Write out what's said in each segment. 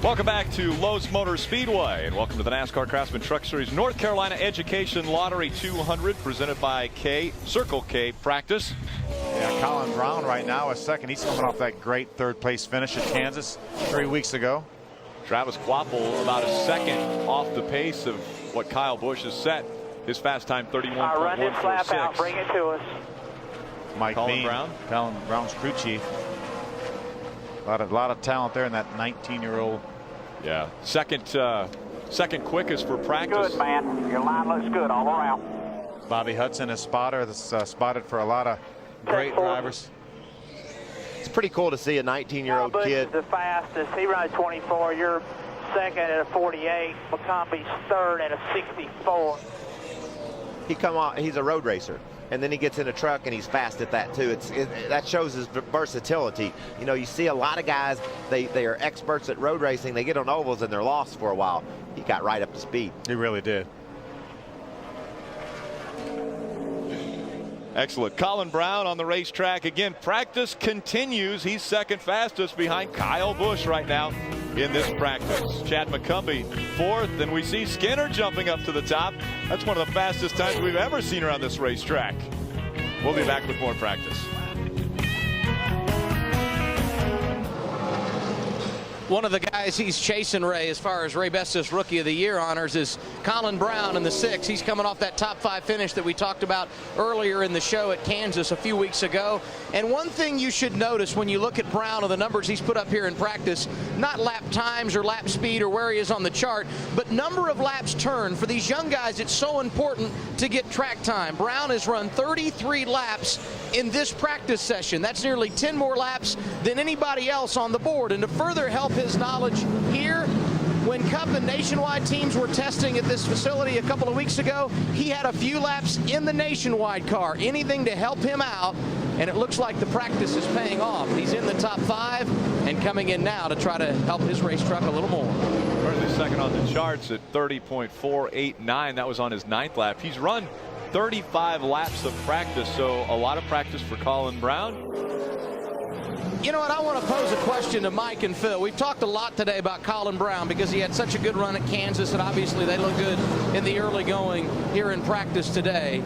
Welcome back to Lowes Motorspeedway, and welcome to the NASCAR Craftsman Truck Series North Carolina Education Lottery 200, presented by Circle K Practice. Yeah, Colin Braun right now is second. He's coming off that great third-place finish at Kansas 3 weeks ago. Travis Quapple about a second off the pace of what Kyle Busch has set. His fast time 31.146. Run this lap out, bring it to us. Colin Braun. Colin Braun's crew chief. A lot of talent there in that 19-year-old. Yeah, second quickest for practice. Good, man. Your line looks good all around. Bobby Hudson, a spotter that's spotted for a lot of great drivers. It's pretty cool to see a 19-year-old kid. Is the fastest. He runs 24. You're second at a 48. McCombie's third at a 64. He's a road racer, and then he gets in a truck and he's fast at that too. That shows his versatility. You know, you see a lot of guys, they are experts at road racing. They get on ovals and they're lost for a while. He got right up to speed. He really did. Excellent. Colin Braun on the racetrack again. Practice continues. He's second fastest behind Kyle Busch right now in this practice. Chad McCumbee fourth, and we see Skinner jumping up to the top. That's one of the fastest times we've ever seen around this racetrack. We'll be back with more practice. One of the guys he's chasing, Ray, as far as Ray Bestis Rookie of the Year honors, is Colin Braun in the 6. He's coming off that top 5 finish that we talked about earlier in the show at Kansas a few weeks ago. And one thing you should notice when you look at Braun, or the numbers he's put up here in practice, not lap times or lap speed or where he is on the chart, but number of laps turned. For these young guys, it's so important to get track time. Braun has run 33 laps in this practice session. That's nearly 10 more laps than anybody else on the board. And to further help his knowledge here, when Cup and Nationwide teams were testing at this facility a couple of weeks ago, he had a few laps in the Nationwide car. Anything to help him out, and it looks like the practice is paying off. He's in the top 5 and coming in now to try to help his race truck a little more. Currently second on the charts at 30.489. That was on his 9th lap. He's run 35 laps of practice, so a lot of practice for Colin Braun. You know what, I want to pose a question to Mike and Phil. We've talked a lot today about Colin Braun because he had such a good run at Kansas, and obviously they look good in the early going here in practice today.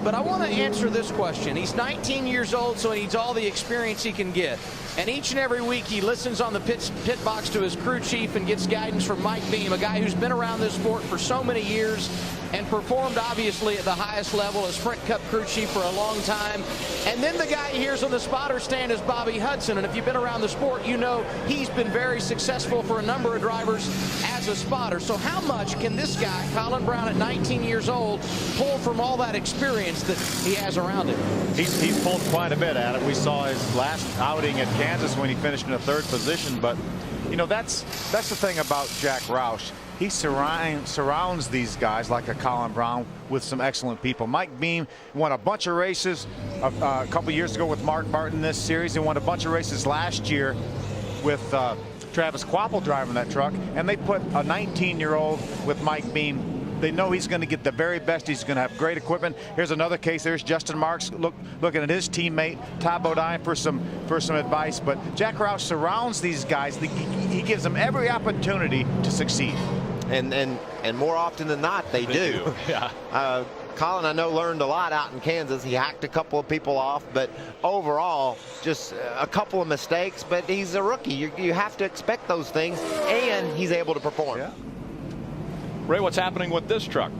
But I want to answer this question. He's 19 years old, so he needs all the experience he can get. And each and every week he listens on the pit box to his crew chief and gets guidance from Mike Beam, a guy who's been around this sport for so many years and performed obviously at the highest level as Sprint Cup crew chief for a long time. And then the guy he hears on the spotter stand is Bobby Hudson. And if you've been around the sport, you know he's been very successful for a number of drivers as a spotter. So how much can this guy, Colin Braun, at 19 years old, pull from all that experience that he has around him? He's pulled quite a bit at it. We saw his last outing at Kansas when he finished in a 3rd position. But, you know, that's the thing about Jack Roush. He surrounds these guys like a Colin Braun with some excellent people. Mike Beam won a bunch of races a couple years ago with Mark Martin in this series. He won a bunch of races last year with Travis Quapple driving that truck. And they put a 19-year-old with Mike Beam. They know he's going to get the very best. He's going to have great equipment. Here's another case. There's Justin Marks looking at his teammate Todd Bodine for some advice. But Jack Roush surrounds these guys. He gives them every opportunity to succeed. And more often than not, they do. Yeah. Colin, I know, learned a lot out in Kansas. He hacked a couple of people off, but overall, just a couple of mistakes. But he's a rookie. You have to expect those things, and he's able to perform. Yeah. Ray, what's happening with this truck?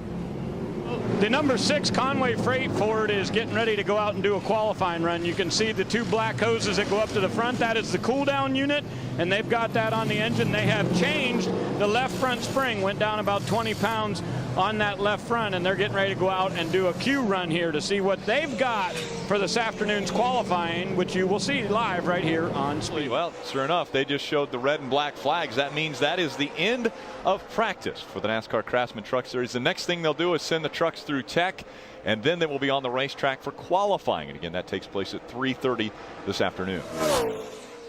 The number 6 Conway Freight Ford is getting ready to go out and do a qualifying run. You can see the 2 black hoses that go up to the front. That is the cool down unit, and they've got that on the engine. They have changed the left front spring, went down about 20 pounds on that left front, and they're getting ready to go out and do a Q run here to see what they've got for this afternoon's qualifying, which you will see live right here on Speed. Well, sure enough, they just showed the red and black flags. That means that is the end of practice for the NASCAR Craftsman Truck Series. The next thing they'll do is send the trucks through tech, and then they will be on the racetrack for qualifying. And again, that takes place at 3:30 this afternoon.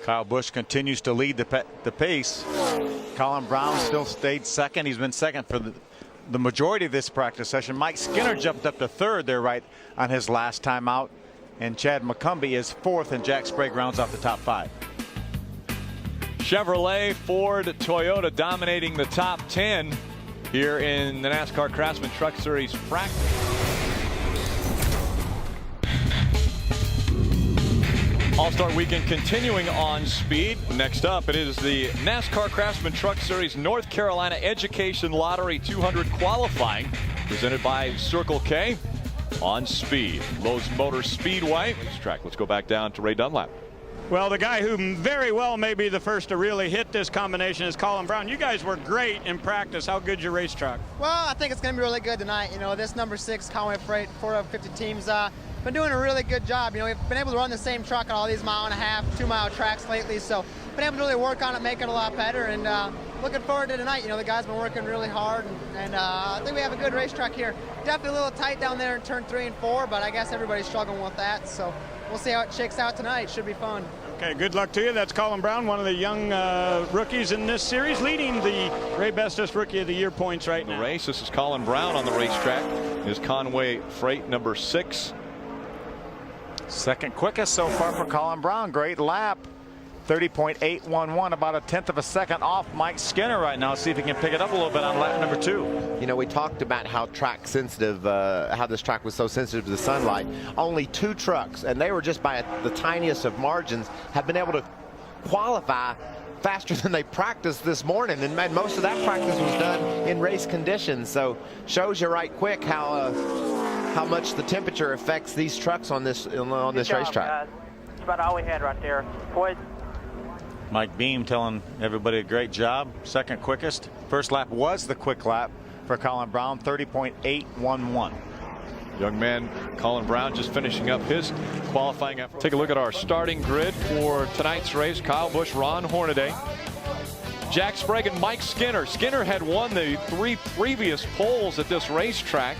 Kyle Busch continues to lead the pace. Colin Braun still stayed second. He's been second for the majority of this practice session. Mike Skinner jumped up to 3rd there right on his last time out. And Chad McCumbee is 4th, and Jack Sprague rounds off the top 5. Chevrolet, Ford, Toyota dominating the top 10 here in the NASCAR Craftsman Truck Series practice. All-Star Weekend continuing on speed. Next up, it is the NASCAR Craftsman Truck Series North Carolina Education Lottery 200 qualifying, presented by Circle K on speed. Lowes Motorspeedway. Track. Let's go back down to Ray Dunlap. Well, the guy who very well may be the first to really hit this combination is Colin Braun. You guys were great in practice. How good's your race truck? Well, I think it's going to be really good tonight. You know, this number 6 Conway Freight 4 of 50 teams been doing a really good job. You know, we've been able to run the same truck on all these 1.5 mile, 2 mile tracks lately, so been able to really work on it, make it a lot better, and looking forward to tonight. You know, the guys been working really hard, and I think we have a good racetrack here. Definitely a little tight down there in turn 3 and 4, but I guess everybody's struggling with that, so we'll see how it shakes out tonight. Should be fun. Okay, good luck to you. That's Colin Braun, one of the young rookies in this series, leading the Ray Bestest Rookie of the Year points right now. The race. This is Colin Braun on the racetrack. Is Conway Freight number 6. Second quickest so far for Colin Braun. Great lap. 30.811, about a 1/10 of a second off Mike Skinner right now. See if he can pick it up a little bit on lap number 2. You know, we talked about how track sensitive, how this track was so sensitive to the sunlight. Only 2 trucks, and they were just by the tiniest of margins, have been able to qualify faster than they practiced this morning, and man, most of that practice was done in race conditions. So shows you right quick how much the temperature affects these trucks on this racetrack. That's about all we had right there. Boys. Mike Beam telling everybody a great job. Second quickest. First lap was the quick lap for Colin Braun, 30.811. Young man Colin Braun just finishing up his qualifying effort. Take a look at our starting grid for tonight's race. Kyle Busch, Ron Hornaday, Jack Sprague, and Mike Skinner. Skinner had won the 3 previous poles at this racetrack.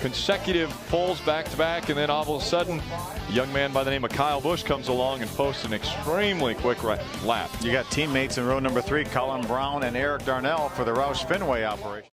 Consecutive poles back to back, and then all of a sudden a young man by the name of Kyle Busch comes along and posts an extremely quick lap. You got teammates in row number 3, Colin Braun and Eric Darnell, for the Roush Fenway operation.